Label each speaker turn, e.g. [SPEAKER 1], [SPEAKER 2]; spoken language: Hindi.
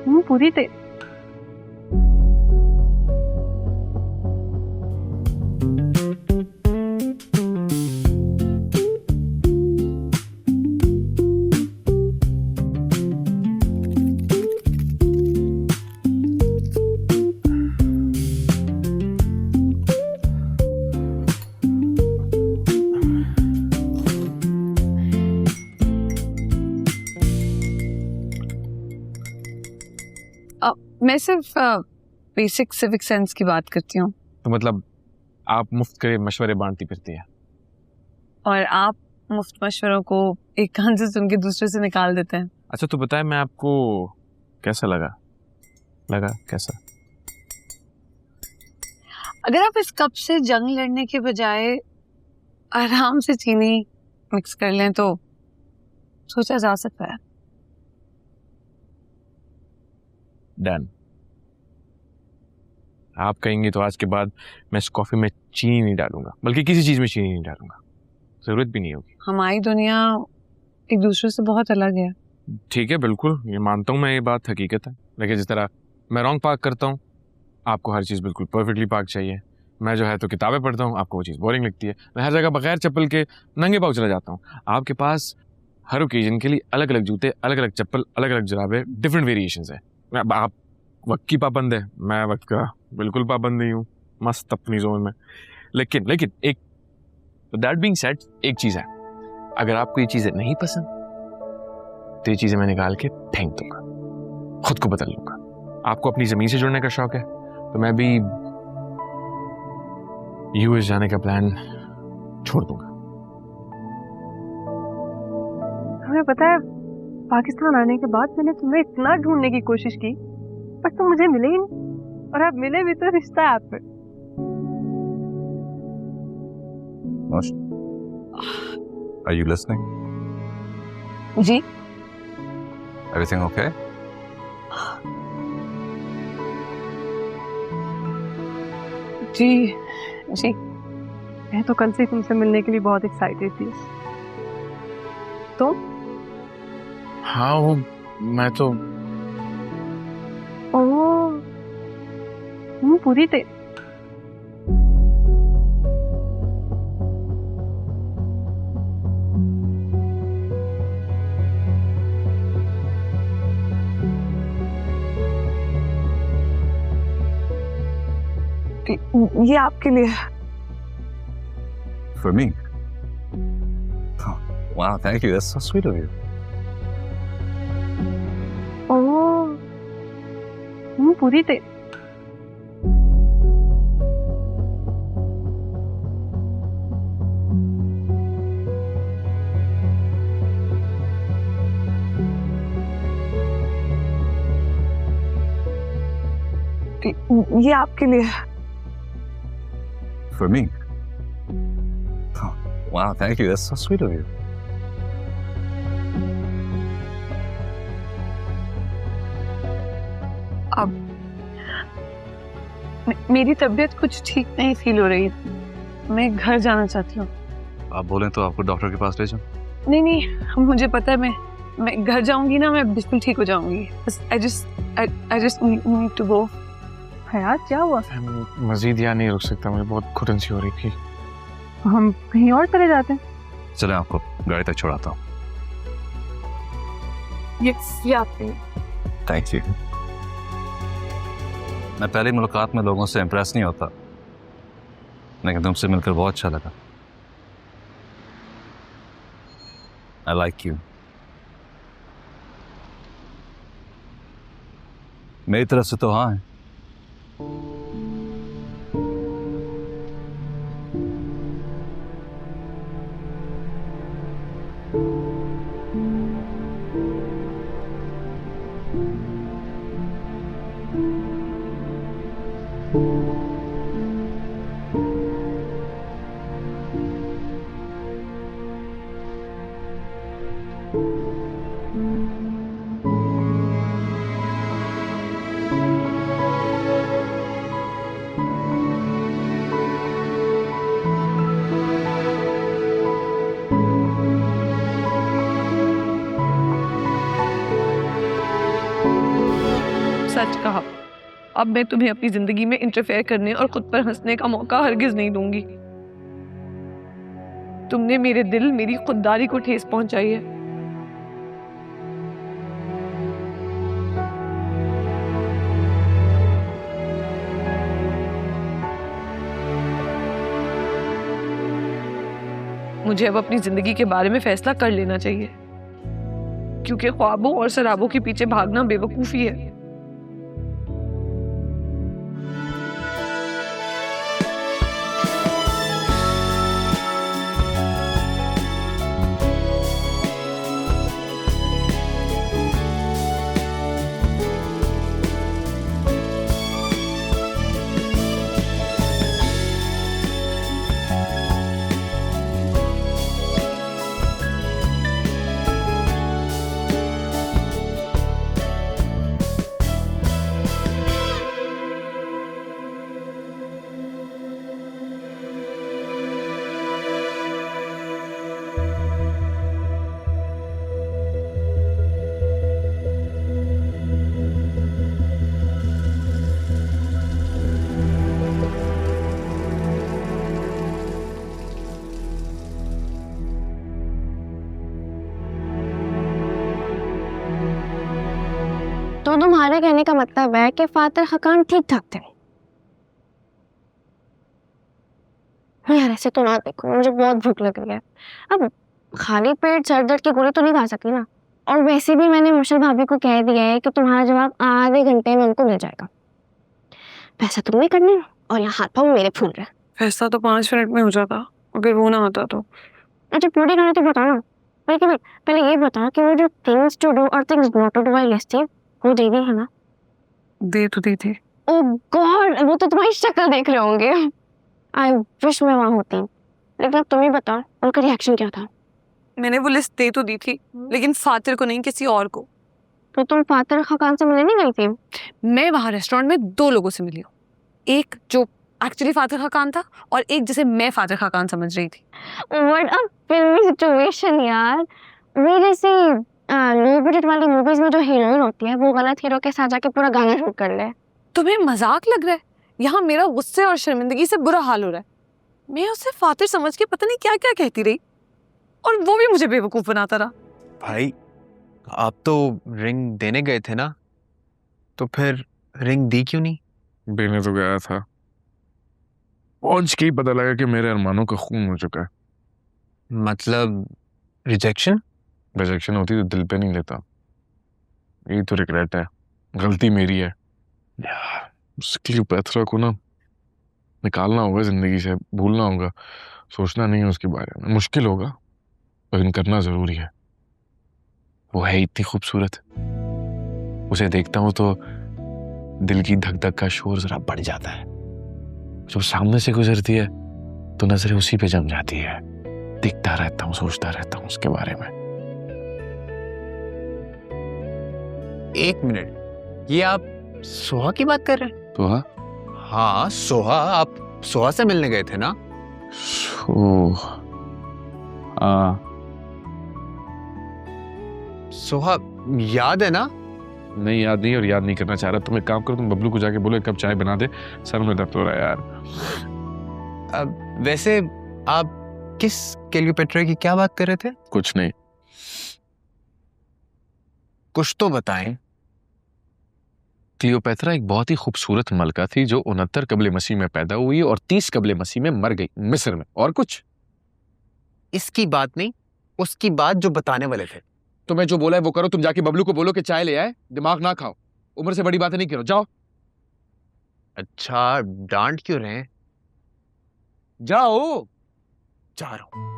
[SPEAKER 1] पूरी ते मैं सिर्फ बेसिक सिविक सेंस की बात करती हूँ।
[SPEAKER 2] तो मतलब आप मुफ्त के मशवरे बांटती फिरती है
[SPEAKER 1] और आप मुफ्त मशवरों को एक कान से सुन के दूसरे से निकाल देते हैं।
[SPEAKER 2] अच्छा तो बताए मैं आपको कैसा लगा कैसा?
[SPEAKER 1] अगर आप इस कप से जंग लड़ने के बजाय आराम से चीनी मिक्स कर लें तो सोचा जा सकता है।
[SPEAKER 2] डन। आप कहेंगे तो आज के बाद मैं इस कॉफी में चीनी नहीं डालूंगा, बल्कि किसी चीज में चीनी नहीं डालूंगा, जरूरत भी नहीं होगी।
[SPEAKER 1] हमारी दुनिया एक दूसरे से बहुत अलग है।
[SPEAKER 2] ठीक है, बिल्कुल ये मानता हूँ मैं, ये बात हकीकत है। लेकिन जिस तरह मैं रॉन्ग पार्क करता हूँ, आपको हर चीज़ बिल्कुल परफेक्टली पार्क चाहिए। मैं जो है तो किताबें पढ़ता हूँ, आपको वो चीज़ बोरिंग लगती है। मैं हर जगह बगैर चप्पल के नंगे पाँव चला जाता हूँ, आपके पास हर ओकेजन के लिए अलग अलग जूते, अलग अलग चप्पल, अलग अलग जुराबे, डिफरेंट वेरिएशंस है। आप वक्त की पाबंद है, मैं वक्त का बिल्कुल पाबंद नहीं हूँ, मस्त अपनी जोन में। लेकिन एक दैट बीइंग सेड, एक चीज़ है, अगर आपको ये चीज़ें नहीं पसंद तो ये चीज़ें मैं निकाल के फेंक दूंगा, खुद को बदल लूंगा। आपको अपनी जमीन से जुड़ने का शौक है तो मैं भी यूएस जाने का प्लान छोड़ दूंगा।
[SPEAKER 1] हमें पता है, पाकिस्तान आने के बाद मैंने तुम्हें इतना ढूंढने की कोशिश की पर तुम मुझे मिले ही नहीं, और अब मिले भी तो रिश्ता ऐप पे।
[SPEAKER 3] Are you listening?
[SPEAKER 1] Ji
[SPEAKER 3] Everything okay?
[SPEAKER 1] जी जी, मैं तो कल से तुमसे मिलने के लिए बहुत एक्साइटेड थी। तो
[SPEAKER 2] हाँ वो मैं तो
[SPEAKER 1] पूरी ते ये आपके लिए।
[SPEAKER 3] For me? Oh, wow, thank you. That's so sweet of you.
[SPEAKER 1] पूरी ते ये आपके लिए।
[SPEAKER 3] For me? Oh, wow, thank you. That's so sweet of you.
[SPEAKER 1] अब मेरी तबीयत कुछ ठीक नहीं फील हो रही, मैं घर जाना चाहती हूँ।
[SPEAKER 3] आप बोलें तो आपको डॉक्टर के पास ले जाऊं?
[SPEAKER 1] नहीं, मुझे पता है, मैं घर जाऊंगी ना, मैं बिल्कुल ठीक हो जाऊंगी। I just need to go। हयात क्या हुआ?
[SPEAKER 2] मजीद यहाँ नहीं रुक सकता, मुझे बहुत घुटन सी हो रही थी।
[SPEAKER 1] हम कहीं और चले जाते हैं।
[SPEAKER 3] चलें, आपको गाड़ी तक छोड़ाता हूँ।
[SPEAKER 1] ये आपके।
[SPEAKER 3] Thank you. मैं पहली मुलाकात में लोगों से इम्प्रेस नहीं होता, लेकिन तुमसे मिलकर बहुत अच्छा लगा। I like you। मेरी तरफ से तो हाँ है।
[SPEAKER 1] सच कहा। अब मैं तुम्हें अपनी जिंदगी में इंटरफेयर करने और खुद पर हंसने का मौका हरगिज नहीं दूंगी। तुमने मेरे दिल, मेरी खुददारी को ठेस पहुंचाई है। मुझे अब अपनी जिंदगी के बारे में फैसला कर लेना चाहिए, क्योंकि ख्वाबों और शराबों के पीछे भागना बेवकूफी है।
[SPEAKER 4] तो तुम्हारे कहने का मतलब है कि फातिर हकान ठीक ठाक थे? यार ऐसे तो ना देखो, मुझे बहुत भूख लग रही है। अब खाली पेट सर दर्द की गोली तो नहीं खा सकती ना। और वैसे भी मैंने मुर्शिद भाभी को कह दिया है कि तुम्हारा जवाब आधे घंटे में उनको मिल जाएगा। पैसा तुमने करना और यहाँ हाथ पाँव मेरे फूल रहे।
[SPEAKER 1] फैसला तो 5 मिनट में हो जाता, अगर वो ना होता तो।
[SPEAKER 4] अच्छा पूरी करना तो बताओ ना। पहले ये बताओ कि वो जो थिंग्स टू डू और थिंग्स नॉट टू डू वाली लिस्ट थी वो दे दी है ना?
[SPEAKER 1] दे तो दी थी।
[SPEAKER 4] ओह गॉड, वो तो तुम्हारी शक्ल देख रहे होंगे। आई विश मैं वहां होती। लेकिन अब तुम ही बताओ उनका रिएक्शन क्या था?
[SPEAKER 1] मैंने वो लिस्ट दे तो दी थी, लेकिन फातिर को नहीं, किसी और को।
[SPEAKER 4] तो तुम फातिर खान से मिलने नहीं गई थी?
[SPEAKER 1] मैं वहां रेस्टोरेंट में 2 लोगों से मिली हूँ, एक जो एक्चुअली फातिर खान था और एक जिसे मैं फातिर खान समझ रही थी।
[SPEAKER 4] व्हाट अ फिल्मी सिचुएशन यार। वो जैसे लो बजट वाली मूवीज में जो हीरोइन होती है वो गलत हीरो के साथ जाके पूरा गाना शूट कर ले।
[SPEAKER 1] तुम्हें मजाक लग रहा है? यहाँ मेरा गुस्से और शर्मिंदगी से बुरा हाल हो रहा है। मैं उसे फातिर समझ के पता नहीं क्या क्या कहती रही और वो भी मुझे बेवकूफ बनाता रहा।
[SPEAKER 5] भाई आप तो रिंग देने गए थे ना, तो फिर रिंग दी क्यों नहीं?
[SPEAKER 2] देने तो गया था, पहुंच के ही पता लगा कि मेरे अरमानों का खून हो चुका है।
[SPEAKER 5] मतलब रिजेक्शन?
[SPEAKER 2] रिजेक्शन होती तो दिल पे नहीं लेता। यही तो रिग्रेट है, गलती मेरी है यार। क्लियोपैत्रा को ना निकालना होगा जिंदगी से, भूलना होगा, सोचना नहीं है उसके बारे में। मुश्किल होगा लेकिन करना जरूरी है। वो है इतनी खूबसूरत, उसे देखता हूं तो दिल की धक धक का शोर जरा बढ़ जाता है। जब सामने से गुजरती है तो नजरें उसी पे जम जाती है। दिखता रहता हूँ, सोचता रहता हूँ उसके बारे में।
[SPEAKER 5] एक मिनट, ये आप सोहा की बात कर रहे हैं?
[SPEAKER 2] तो
[SPEAKER 5] हाँ सोहा, आप सोहा से मिलने गए थे ना? सोहा याद है ना?
[SPEAKER 2] नहीं याद नहीं, और याद नहीं करना चाह रहा। तुम एक काम करो, तुम बबलू को जाके बोलो एक कप चाय बना दे, सर में दर्द हो रहा है यार।
[SPEAKER 5] वैसे आप किस क्लियोपैट्रा की क्या बात कर रहे थे?
[SPEAKER 2] कुछ नहीं।
[SPEAKER 5] कुछ तो बताएं।
[SPEAKER 2] क्लियोपैत्रा एक बहुत ही खूबसूरत मलका थी जो 69 कबले मसीह में पैदा हुई और 30 कबले मसीह में मर गई मिस्र में। और कुछ?
[SPEAKER 5] इसकी बात नहीं, उसकी बात जो बताने वाले थे।
[SPEAKER 2] तुम्हें जो बोला है वो करो। तुम जाके बबलू को बोलो कि चाय ले आए, दिमाग ना खाओ। उम्र से बड़ी बातें नहीं करो, जाओ।
[SPEAKER 5] अच्छा डांट क्यों रहे हैं? जाओ। जा रहा हूं।